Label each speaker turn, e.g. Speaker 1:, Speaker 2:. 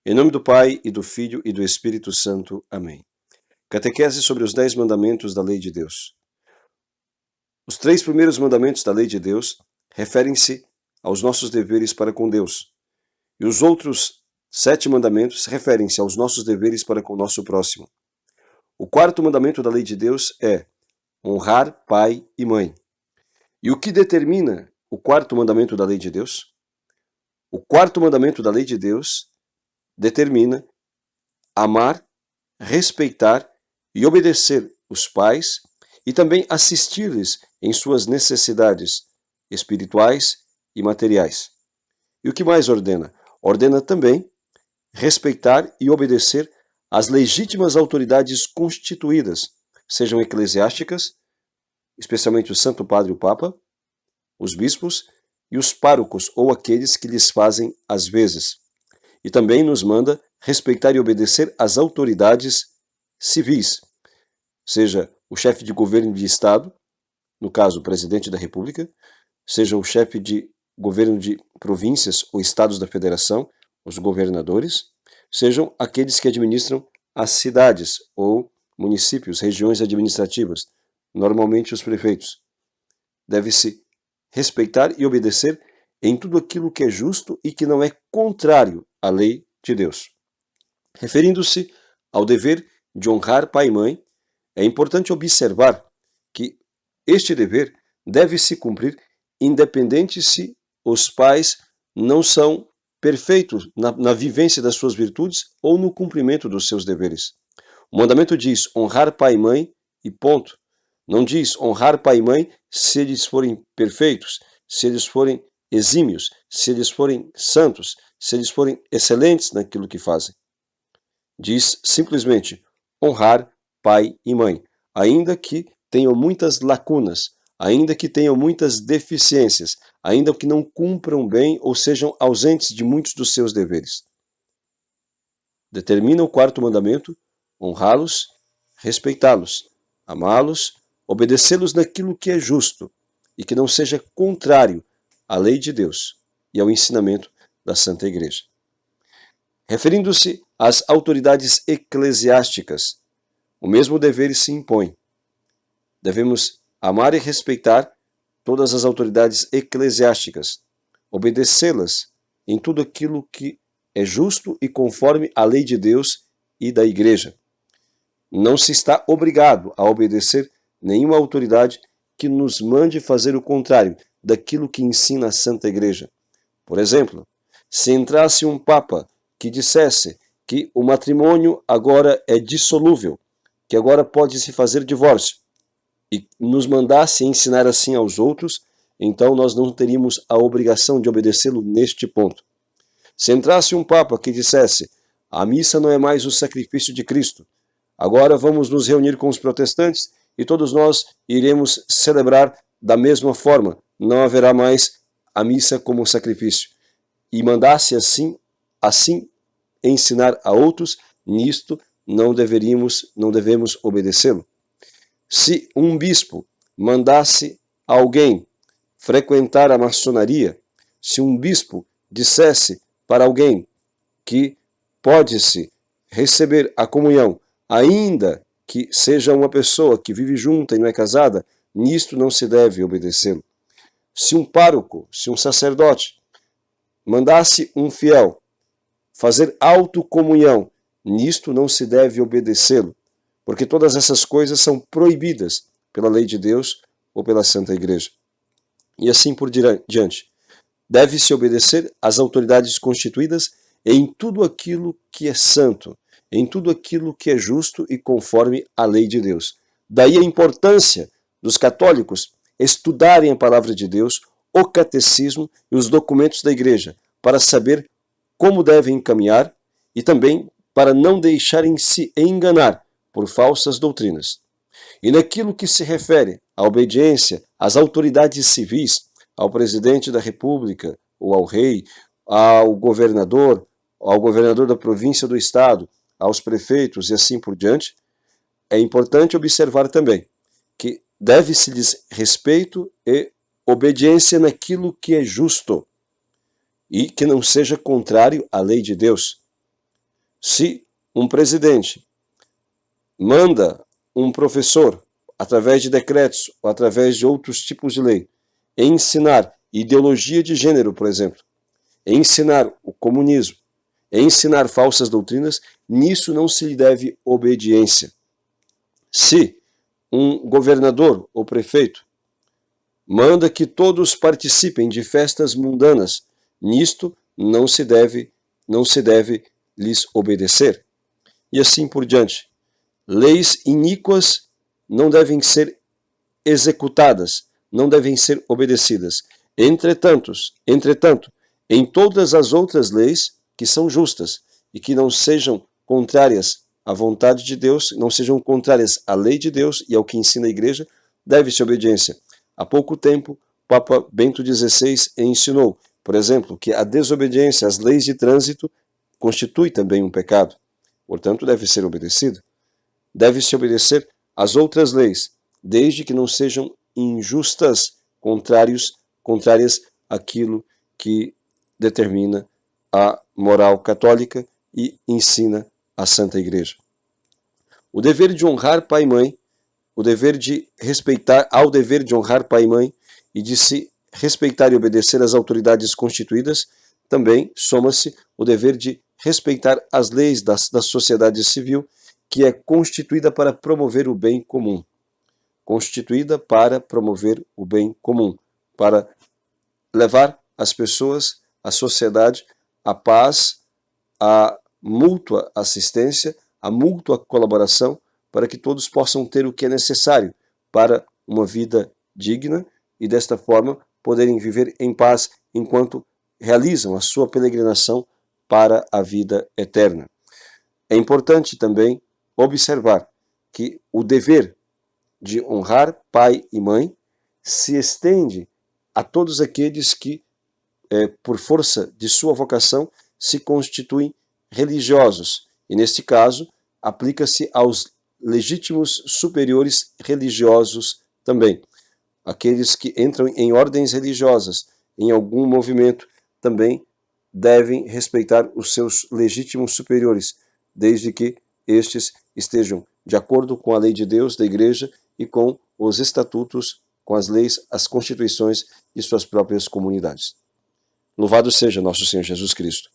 Speaker 1: Em nome do Pai, e do Filho, e do Espírito Santo. Amém. Catequese sobre os 10 mandamentos da Lei de Deus. Os 3 primeiros mandamentos da Lei de Deus referem-se aos nossos deveres para com Deus. E os outros 7 mandamentos referem-se aos nossos deveres para com o nosso próximo. O 4º mandamento da Lei de Deus é honrar pai e mãe. E o que determina o 4º mandamento da Lei de Deus? O 4º mandamento da Lei de Deus determina amar, respeitar e obedecer os pais e também assistir-lhes em suas necessidades espirituais e materiais. E o que mais ordena? Ordena também respeitar e obedecer às legítimas autoridades constituídas, sejam eclesiásticas, especialmente o Santo Padre e o Papa, os bispos e os párocos ou aqueles que lhes fazem as vezes. E também nos manda respeitar e obedecer às autoridades civis, seja o chefe de governo de Estado, no caso o presidente da República, seja o chefe de governo de províncias ou estados da federação, os governadores, sejam aqueles que administram as cidades ou municípios, regiões administrativas, normalmente os prefeitos. Deve-se respeitar e obedecer em tudo aquilo que é justo e que não é contrário à lei de Deus. Referindo-se ao dever de honrar pai e mãe, é importante observar que este dever deve se cumprir independente se os pais não são perfeitos na vivência das suas virtudes ou no cumprimento dos seus deveres. O mandamento diz honrar pai e mãe e ponto. Não diz honrar pai e mãe se eles forem perfeitos, se eles forem exímios, se eles forem santos, se eles forem excelentes naquilo que fazem. Diz simplesmente honrar pai e mãe, ainda que tenham muitas lacunas, ainda que tenham muitas deficiências, ainda que não cumpram bem ou sejam ausentes de muitos dos seus deveres. Determina o 4º mandamento, honrá-los, respeitá-los, amá-los, obedecê-los naquilo que é justo e que não seja contrário à lei de Deus e ao ensinamento da Santa Igreja. Referindo-se às autoridades eclesiásticas, o mesmo dever se impõe. Devemos amar e respeitar todas as autoridades eclesiásticas, obedecê-las em tudo aquilo que é justo e conforme à lei de Deus e da Igreja. Não se está obrigado a obedecer nenhuma autoridade que nos mande fazer o contrário daquilo que ensina a Santa Igreja. Por exemplo, se entrasse um Papa que dissesse que o matrimônio agora é dissolúvel, que agora pode-se fazer divórcio, e nos mandasse ensinar assim aos outros, então nós não teríamos a obrigação de obedecê-lo neste ponto. Se entrasse um Papa que dissesse a missa não é mais o sacrifício de Cristo, agora vamos nos reunir com os protestantes e todos nós iremos celebrar da mesma forma, não haverá mais a missa como sacrifício, e mandasse assim ensinar a outros, nisto não devemos obedecê-lo. Se um bispo mandasse alguém frequentar a maçonaria, se um bispo dissesse para alguém que pode-se receber a comunhão, ainda que seja uma pessoa que vive junta e não é casada, nisto não se deve obedecê-lo. Se um pároco, se um sacerdote mandasse um fiel fazer autocomunhão, nisto não se deve obedecê-lo, porque todas essas coisas são proibidas pela lei de Deus ou pela Santa Igreja. E assim por diante. Deve-se obedecer às autoridades constituídas em tudo aquilo que é santo, em tudo aquilo que é justo e conforme à lei de Deus. Daí a importância dos católicos estudarem a palavra de Deus, o catecismo e os documentos da Igreja, para saber como devem caminhar e também para não deixarem se enganar por falsas doutrinas. E naquilo que se refere à obediência às autoridades civis, ao presidente da República, ou ao rei, ao governador da província do estado, aos prefeitos e assim por diante, é importante observar também que deve-se-lhes respeito e obediência naquilo que é justo e que não seja contrário à lei de Deus. Se um presidente manda um professor, através de decretos ou através de outros tipos de lei, ensinar ideologia de gênero, por exemplo, ensinar o comunismo, ensinar falsas doutrinas, nisso não se lhe deve obediência. Se um governador ou prefeito manda que todos participem de festas mundanas, nisto não se deve lhes obedecer. E assim por diante. Leis iníquas não devem ser executadas, não devem ser obedecidas. Entretanto, em todas as outras leis que são justas e que não sejam contrárias à vontade de Deus, não sejam contrárias à lei de Deus e ao que ensina a igreja, deve-se obediência. Há pouco tempo, Papa Bento XVI ensinou, por exemplo, que a desobediência às leis de trânsito constitui também um pecado. Portanto, deve ser obedecido. Deve-se obedecer às outras leis, desde que não sejam injustas, contrárias àquilo que determina a moral católica e ensina a Santa Igreja. O dever de honrar pai e mãe, o dever de respeitar, ao dever de honrar pai e mãe e de se respeitar e obedecer às autoridades constituídas, também soma-se o dever de respeitar as leis da sociedade civil, que é constituída para promover o bem comum. Constituída para promover o bem comum, para levar as pessoas, a sociedade, a paz, a mútua assistência, a mútua colaboração, para que todos possam ter o que é necessário para uma vida digna e, desta forma, poderem viver em paz enquanto realizam a sua peregrinação para a vida eterna. É importante também observar que o dever de honrar pai e mãe se estende a todos aqueles que, por força de sua vocação, se constituem religiosos. E, neste caso, aplica-se aos legítimos superiores religiosos também. Aqueles que entram em ordens religiosas, em algum movimento, também devem respeitar os seus legítimos superiores, desde que estes estejam de acordo com a lei de Deus, da Igreja, e com os estatutos, com as leis, as constituições de suas próprias comunidades. Louvado seja nosso Senhor Jesus Cristo.